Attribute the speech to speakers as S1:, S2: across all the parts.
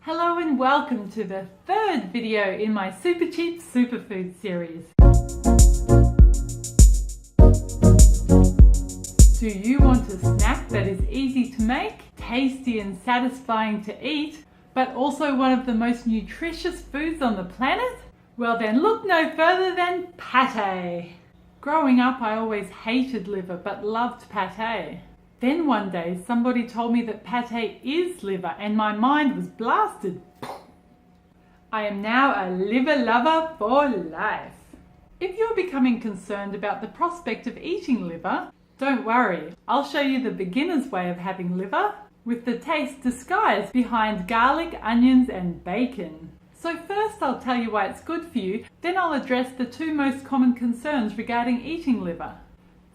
S1: Hello and welcome to the third video in my super cheap superfood series. Do you want a snack that is easy to make, tasty and satisfying to eat, but also one of the most nutritious foods on the planet? Well then look no further than pate. Growing up I always hated liver but loved pate. Then one day somebody told me that pate is liver and my mind was blasted. I am now a liver lover for life. If you're becoming concerned about the prospect of eating liver, don't worry, I'll show you the beginner's way of having liver with the taste disguised behind garlic, onions and bacon. So first I'll tell you why it's good for you, then I'll address the two most common concerns regarding eating liver.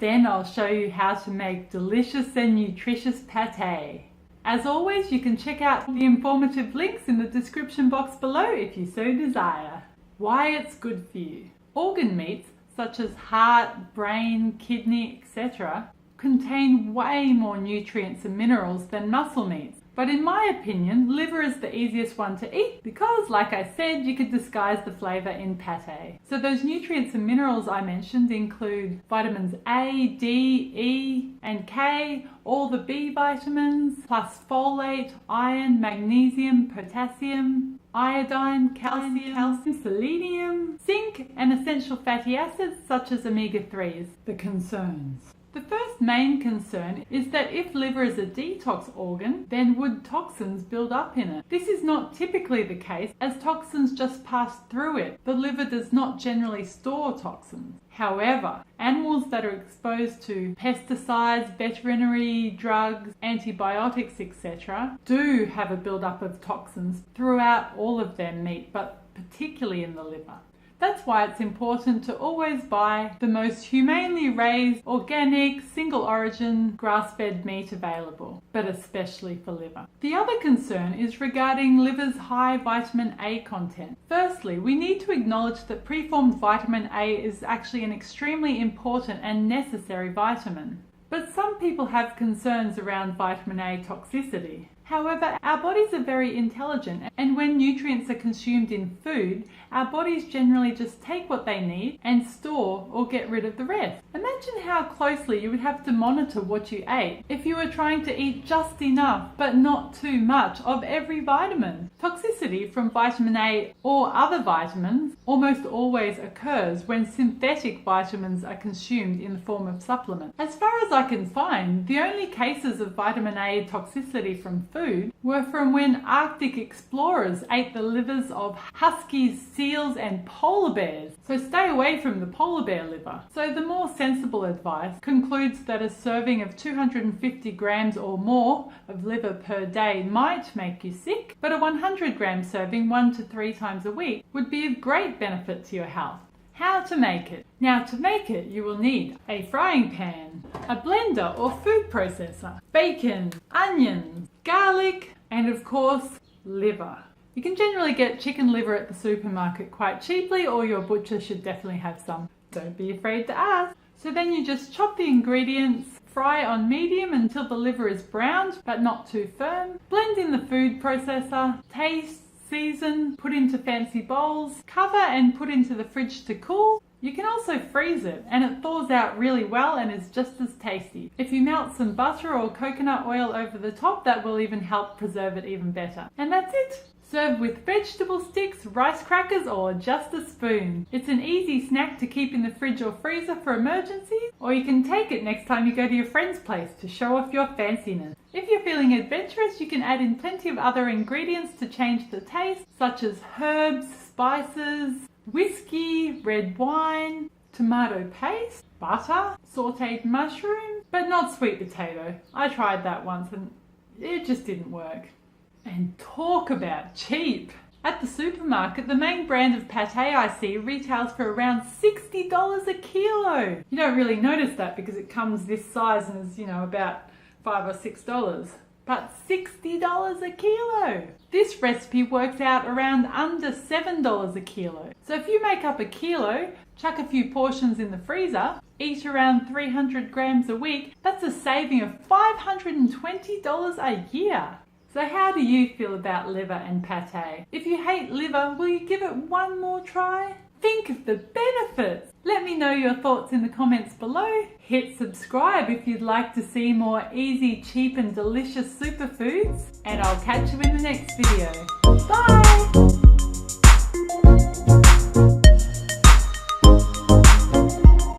S1: Then I'll show you how to make delicious and nutritious pate. As always, you can check out the informative links in the description box below if you so desire. Why it's good for you. Organ meats such as heart, brain, kidney, etc. contain way more nutrients and minerals than muscle meats. But in my opinion, liver is the easiest one to eat because, like I said, you could disguise the flavour in pate. So those nutrients and minerals I mentioned include vitamins A, D, E and K, all the B vitamins, plus folate, iron, magnesium, potassium, iodine, calcium, selenium, zinc and essential fatty acids such as omega-3s. The concerns. The first main concern is that if liver is a detox organ, then would toxins build up in it? This is not typically the case as toxins just pass through it. The liver does not generally store toxins. However, animals that are exposed to pesticides, veterinary drugs, antibiotics, etc. do have a build-up of toxins throughout all of their meat, but particularly in the liver. That's why it's important to always buy the most humanely raised, organic, single origin, grass-fed meat available, but especially for liver. The other concern is regarding liver's high vitamin A content. Firstly, we need to acknowledge that preformed vitamin A is actually an extremely important and necessary vitamin. But some people have concerns around vitamin A toxicity. However, our bodies are very intelligent and when nutrients are consumed in food, our bodies generally just take what they need and store or get rid of the rest. Imagine how closely you would have to monitor what you ate if you were trying to eat just enough but not too much of every vitamin. Toxicity from vitamin A or other vitamins almost always occurs when synthetic vitamins are consumed in the form of supplements. As far as I can find, the only cases of vitamin A toxicity from food were from when Arctic explorers ate the livers of huskies, seals and polar bears. So stay away from the polar bear liver. So the more sensible advice concludes that a serving of 250 grams or more of liver per day might make you sick, but a 100 gram serving 1 to 3 times a week would be of great benefit to your health. How to make it? Now to make it you will need a frying pan, a blender or food processor, bacon, onions, garlic and of course liver. You can generally get chicken liver at the supermarket quite cheaply or your butcher should definitely have some. Don't be afraid to ask. So then you just chop the ingredients, fry on medium until the liver is browned but not too firm, blend in the food processor, taste, season, put into fancy bowls, cover and put into the fridge to cool. You can also freeze it and it thaws out really well and is just as tasty. If you melt some butter or coconut oil over the top, that will even help preserve it even better. And that's it! Serve with vegetable sticks, rice crackers or just a spoon. It's an easy snack to keep in the fridge or freezer for emergencies, or you can take it next time you go to your friend's place to show off your fanciness. If you're feeling adventurous, you can add in plenty of other ingredients to change the taste, such as herbs, spices, whiskey, red wine, tomato paste, butter, sauteed mushrooms, but not sweet potato. I tried that once and it just didn't work. And talk about cheap! At the supermarket, the main brand of pate I see retails for around $60 a kilo. You don't really notice that because it comes this size and is, about $5 or $6. But $60 a kilo! This recipe works out around under $7 a kilo. So if you make up a kilo, chuck a few portions in the freezer, eat around 300 grams a week, that's a saving of $520 a year. So how do you feel about liver and pate? If you hate liver, will you give it one more try? Think of the benefits! Let me know your thoughts in the comments below. Hit subscribe if you'd like to see more easy, cheap and delicious superfoods. And I'll catch you in the next video. Bye!